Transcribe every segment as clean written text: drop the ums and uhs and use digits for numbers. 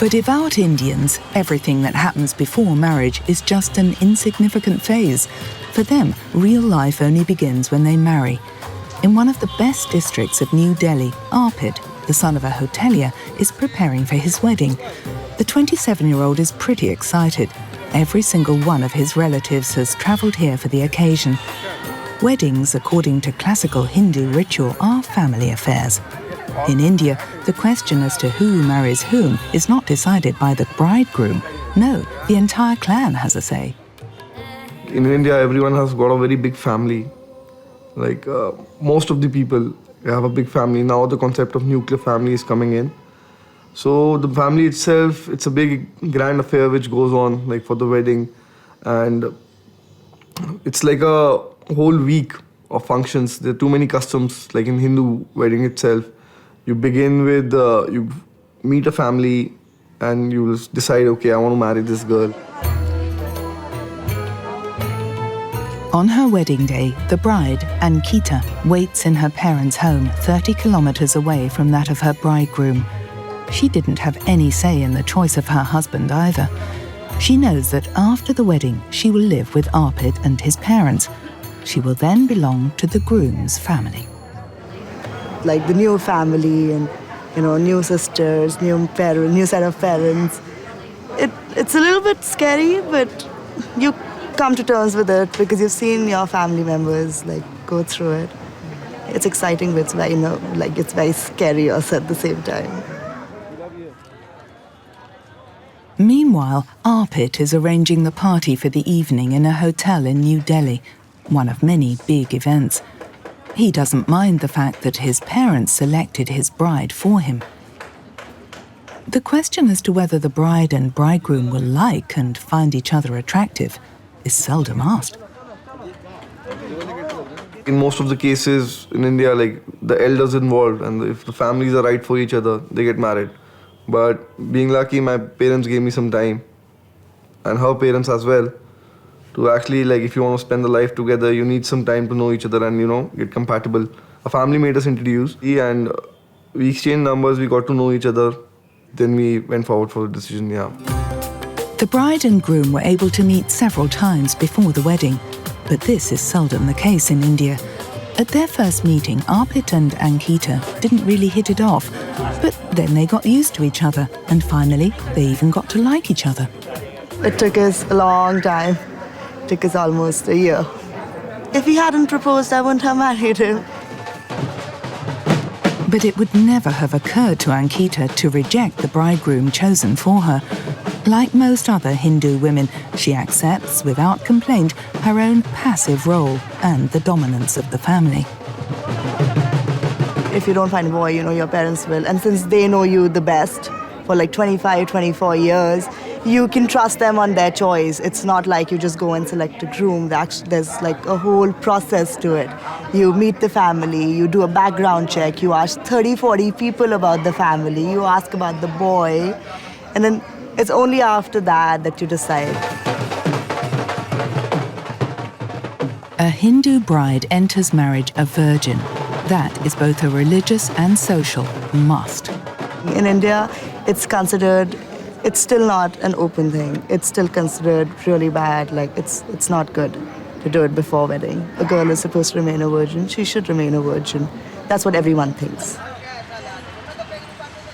For devout Indians, everything that happens before marriage is just an insignificant phase. For them, real life only begins when they marry. In one of the best districts of New Delhi, Arpit, the son of a hotelier, is preparing for his wedding. The 27-year-old is pretty excited. Every single one of his relatives has travelled here for the occasion. Weddings, according to classical Hindu ritual, are family affairs. In India, the question as to who marries whom is not decided by the bridegroom. No, the entire clan has a say. In India, everyone has got a very big family. Like most of the people have a big family. Now the concept of nuclear family is coming in. So the family itself, it's a big grand affair which goes on like for the wedding. And it's like a whole week of functions. There are too many customs like in Hindu wedding itself. You begin with, you meet a family and you decide, okay, I want to marry this girl. On her wedding day, the bride, Ankita, waits in her parents' home 30 kilometers away from that of her bridegroom. She didn't have any say in the choice of her husband either. She knows that after the wedding, she will live with Arpit and his parents. She will then belong to the groom's family. Like the new family and, new sisters, new set of parents. It's a little bit scary, but you come to terms with it because you've seen your family members go through it. It's exciting, but it's very, it's very scary also at the same time. Meanwhile, Arpit is arranging the party for the evening in a hotel in New Delhi, one of many big events. He doesn't mind the fact that his parents selected his bride for him. The question as to whether the bride and bridegroom will like and find each other attractive is seldom asked. In most of the cases in India, the elders involved, and if the families are right for each other, they get married. But being lucky, my parents gave me some time, and her parents as well, to actually, if you want to spend the life together, you need some time to know each other and, get compatible. A family made us introduce, and we exchanged numbers, we got to know each other. Then we went forward for the decision, yeah. The bride and groom were able to meet several times before the wedding, but this is seldom the case in India. At their first meeting, Arpit and Ankita didn't really hit it off, but then they got used to each other, and finally, they even got to like each other. It took us a long time. It took us almost a year. If he hadn't proposed, I wouldn't have married him. But it would never have occurred to Ankita to reject the bridegroom chosen for her. Like most other Hindu women, she accepts, without complaint, her own passive role and the dominance of the family. If you don't find a boy, your parents will. And since they know you the best for 25, 24 years, you can trust them on their choice. It's not like you just go and select a groom. There's a whole process to it. You meet the family, you do a background check, you ask 30, 40 people about the family, you ask about the boy, and then it's only after that you decide. A Hindu bride enters marriage a virgin. That is both a religious and social must. In India, it's still not an open thing. It's still considered really bad. It's not good to do it before wedding. A girl is supposed to remain a virgin. She should remain a virgin. That's what everyone thinks.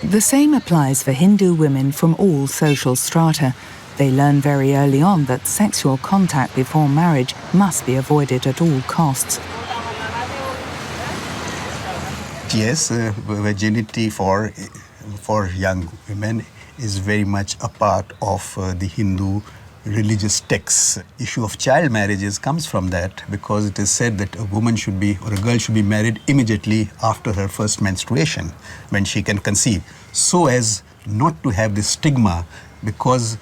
The same applies for Hindu women from all social strata. They learn very early on that sexual contact before marriage must be avoided at all costs. Yes, virginity for young women is very much a part of the Hindu religious texts. Issue of child marriages comes from that because it is said that a woman should be, or a girl should be married immediately after her first menstruation when she can conceive, so as not to have this stigma, because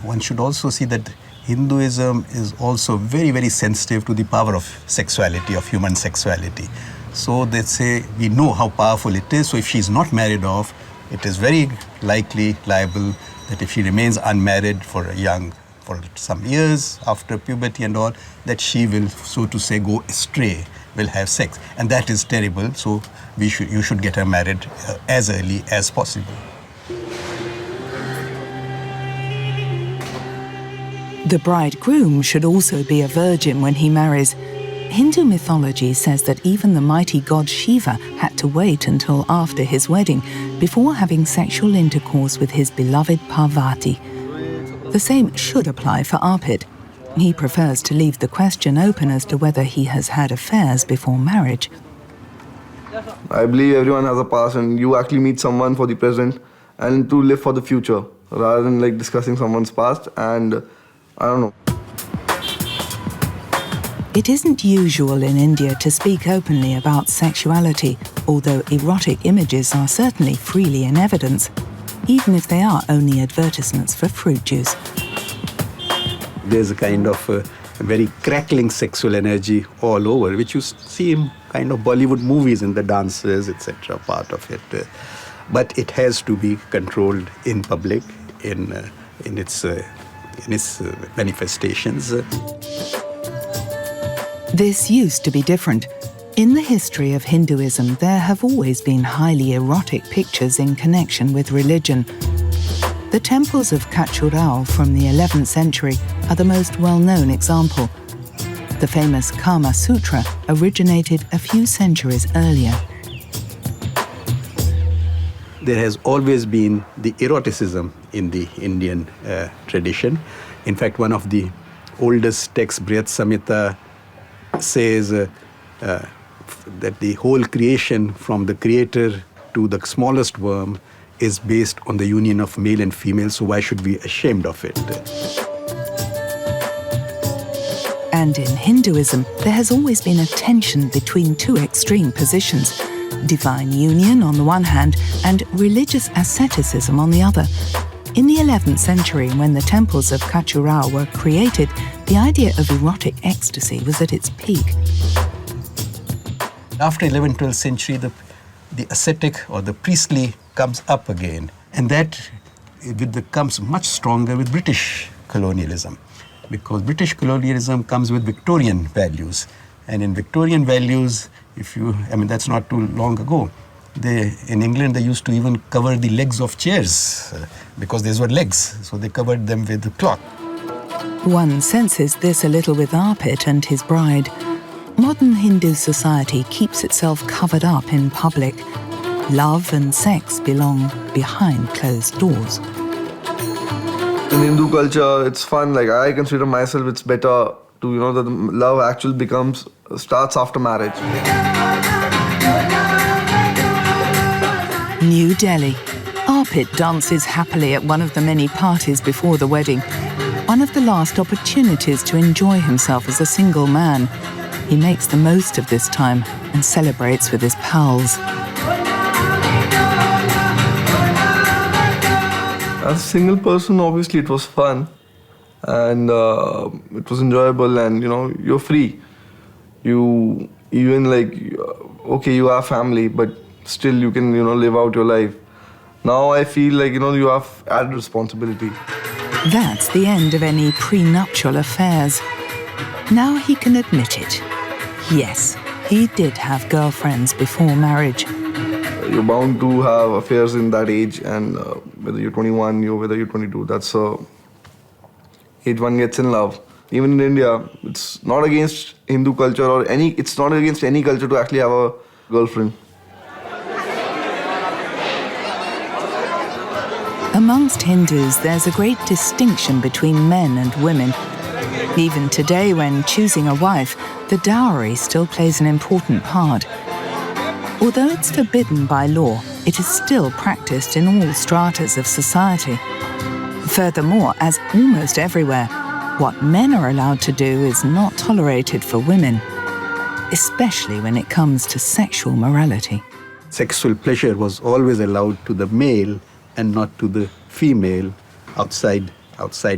one should also see that Hinduism is also very, very sensitive to the power of sexuality, of human sexuality. So they say, we know how powerful it is, so if she's not married off, it is very likely, liable, that if she remains unmarried for some years after puberty and all, that she will, so to say, go astray, will have sex. And that is terrible, so you should get her married as early as possible. The bridegroom should also be a virgin when he marries. Hindu mythology says that even the mighty god Shiva had to wait until after his wedding before having sexual intercourse with his beloved Parvati. The same should apply for Arpit. He prefers to leave the question open as to whether he has had affairs before marriage. I believe everyone has a past and you actually meet someone for the present and to live for the future rather than like discussing someone's past and I don't know. It isn't usual in India to speak openly about sexuality, although erotic images are certainly freely in evidence, even if they are only advertisements for fruit juice. There's a kind of very crackling sexual energy all over, which you see in kind of Bollywood movies and the dances, etc., part of it. But it has to be controlled in public, in its manifestations. This used to be different. In the history of Hinduism, there have always been highly erotic pictures in connection with religion. The temples of Khajuraho from the 11th century are the most well-known example. The famous Kama Sutra originated a few centuries earlier. There has always been the eroticism in the Indian tradition. In fact, one of the oldest texts, Brihat Samhita, says that the whole creation from the creator to the smallest worm is based on the union of male and female, so why should we be ashamed of it? And in Hinduism, there has always been a tension between two extreme positions: divine union on the one hand and religious asceticism on the other. In the 11th century, when the temples of Khajuraho were created, the idea of erotic ecstasy was at its peak. After 11th, 12th century, the ascetic or the priestly comes up again. And that comes much stronger with British colonialism, because British colonialism comes with Victorian values. And in Victorian values, that's not too long ago, in England, they used to even cover the legs of chairs because these were legs, so they covered them with a cloth. One senses this a little with Arpit and his bride. Modern Hindu society keeps itself covered up in public. Love and sex belong behind closed doors. In Hindu culture, it's fun. Like I consider myself, it's better to, that love actually starts after marriage. New Delhi. Arpit dances happily at one of the many parties before the wedding. One of the last opportunities to enjoy himself as a single man. He makes the most of this time and celebrates with his pals. As a single person, obviously it was fun and it was enjoyable, and you're free. You even you have family, but still you can live out your life. Now I feel like you have added responsibility. That's the end of any prenuptial affairs. Now he can admit it. Yes, he did have girlfriends before marriage. You're bound to have affairs in that age, and whether you're 21 or whether you're 22, that's age one gets in love. Even in India, it's not against Hindu culture it's not against any culture to actually have a girlfriend. Amongst Hindus, there's a great distinction between men and women. Even today, when choosing a wife, the dowry still plays an important part. Although it's forbidden by law, it is still practiced in all stratas of society. Furthermore, as almost everywhere, what men are allowed to do is not tolerated for women, especially when it comes to sexual morality. Sexual pleasure was always allowed to the male and not to the female outside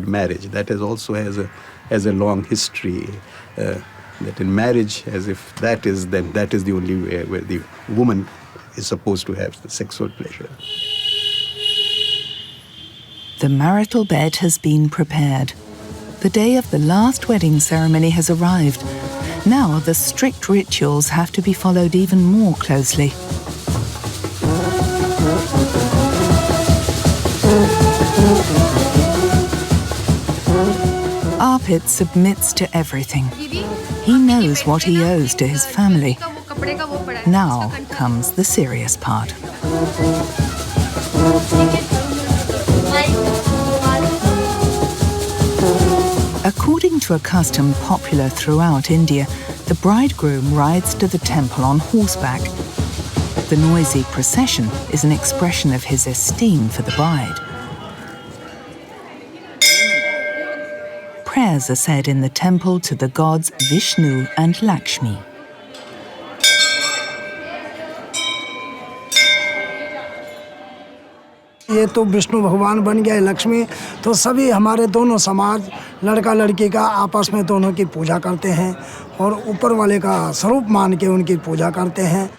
marriage. That also has a long history. That in marriage, as if that is the only way where the woman is supposed to have the sexual pleasure. The marital bed has been prepared. The day of the last wedding ceremony has arrived. Now the strict rituals have to be followed even more closely. Arpit submits to everything. He knows what he owes to his family. Now comes the serious part. According to a custom popular throughout India, the bridegroom rides to the temple on horseback. The noisy procession is an expression of his esteem for the bride. Prayers are said in the temple to the gods Vishnu and Lakshmi. ये तो विष्णु भगवान बन गए, लक्ष्मी, तो सभी हमारे दोनों समाज लड़का लड़की का आपस में दोनों की पूजा करते हैं और ऊपर वाले का स्वरूप मान के उनकी पूजा करते हैं.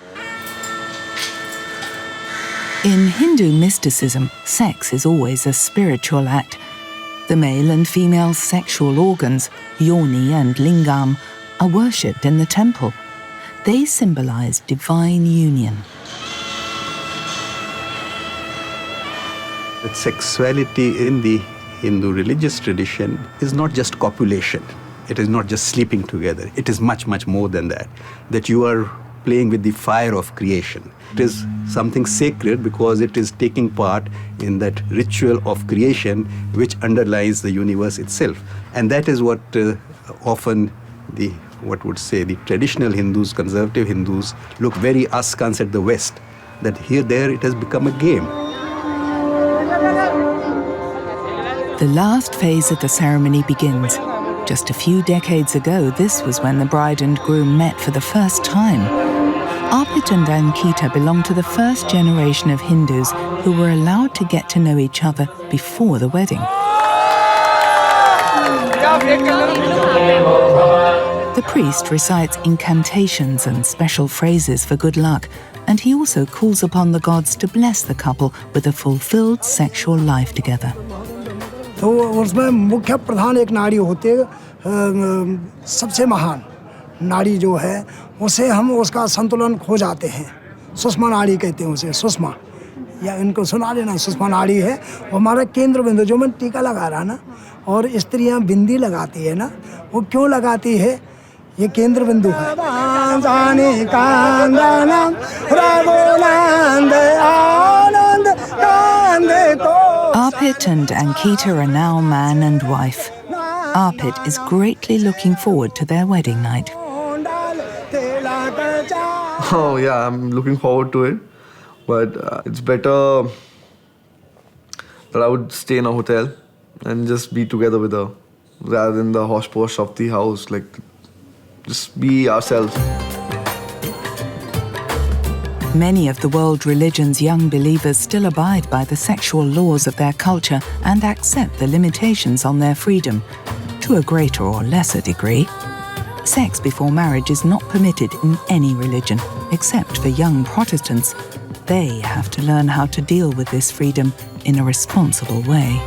In Hindu mysticism, sex is always a spiritual act. The male and female sexual organs, yoni and lingam, are worshipped in the temple. They symbolize divine union. That sexuality in the Hindu religious tradition is not just copulation. It is not just sleeping together. It is much, much more than that. That you are playing with the fire of creation. It is something sacred because it is taking part in that ritual of creation which underlies the universe itself. And that is what often the traditional Hindus, conservative Hindus, look very askance at the West. That there it has become a game. The last phase of the ceremony begins. Just a few decades ago, this was when the bride and groom met for the first time. Arpit and Ankita belong to the first generation of Hindus who were allowed to get to know each other before the wedding. The priest recites incantations and special phrases for good luck, and he also calls upon the gods to bless the couple with a fulfilled sexual life together. तो उसमें मुख्य प्रधान एक नाड़ी होती है, सबसे महान नाड़ी जो है उसे हम उसका संतुलन खो जाते हैं. सुषमा नाड़ी कहते हैं उसे, सुषमा, या इनको सुना लेना, सुषमा नाड़ी है वो हमारा केंद्र बिंदु. जो मैं टीका लगा रहा ना, और स्त्रियां बिंदी लगाती है ना, वो क्यों लगाती है, ये केंद्र बिंदु है. Arpit and Ankita are now man and wife. Arpit is greatly looking forward to their wedding night. Oh yeah, I'm looking forward to it. But it's better that I would stay in a hotel and just be together with her rather than the hosh posh of the house. Like, just be ourselves. Many of the world religion's young believers still abide by the sexual laws of their culture and accept the limitations on their freedom, to a greater or lesser degree. Sex before marriage is not permitted in any religion, except for young Protestants. They have to learn how to deal with this freedom in a responsible way.